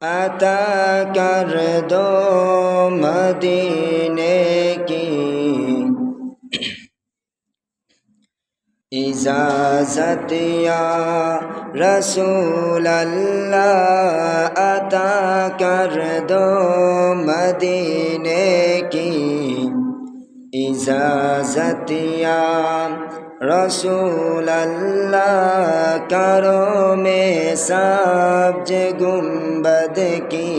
अता कर दो मदीने की इजाज़त या रसूल अल्लाह। अता कर दो मदीने की इजाज़त या रसूल अल्लाह। करो में सब्ज गुंबद की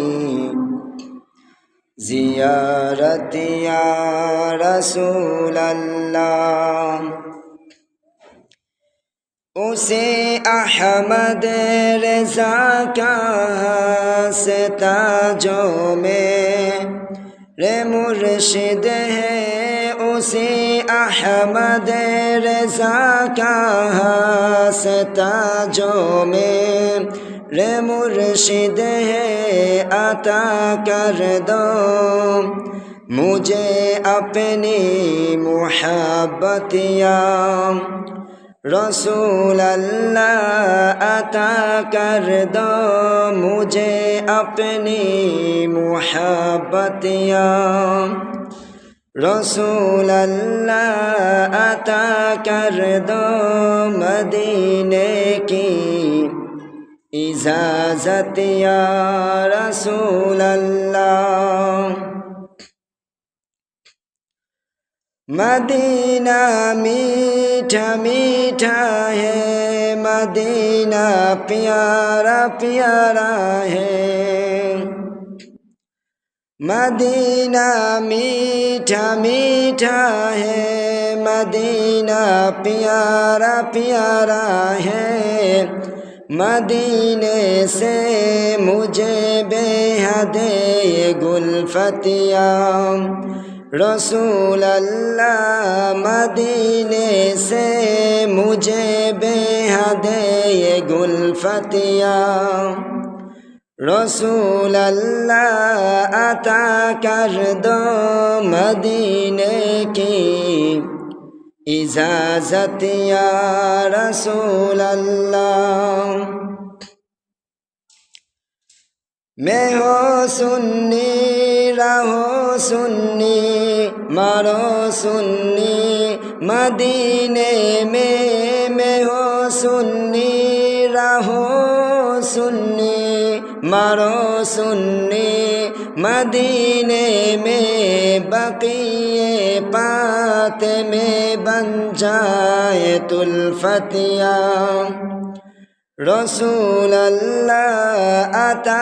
ज़ियारत या रसूल अल्लाह। उसे अहमद रज़ा का हस्ताजों में रे मुर्शिद है। उसे अहमद रज़ा का हस्ताजों में रे मुर्शिद है। अता कर दो मुझे अपनी मोहब्बत या रसूल अल्लाह। अता कर दो मुझे अपनी मोहब्बत या रसूल अल्लाह। अता कर दो मदीने की इजाज़त या रसूल अल्लाह। मदीना मीठा मीठा है, मदीना प्यारा प्यारा है। मदीना मीठा मीठा है, मदीना प्यारा प्यारा है। मदीने से मुझे बेहद गुलफतिया रसूल अल्लाह। मदीने से मुझे बेहद गुलफतिया रसूल अल्लाह। अता कर दो मदीने की इजाज़त या रसूल अल्लाह। मैं हो सुन्नी रहो सुन्नी मरो सुन्नी मदीने में। मैं हो सुन्नी रहो सुन्नी मरो सुन्नी मदीने में। बक़िए पात में बन जाए तुल्फतिया रसूल अल्लाह। अता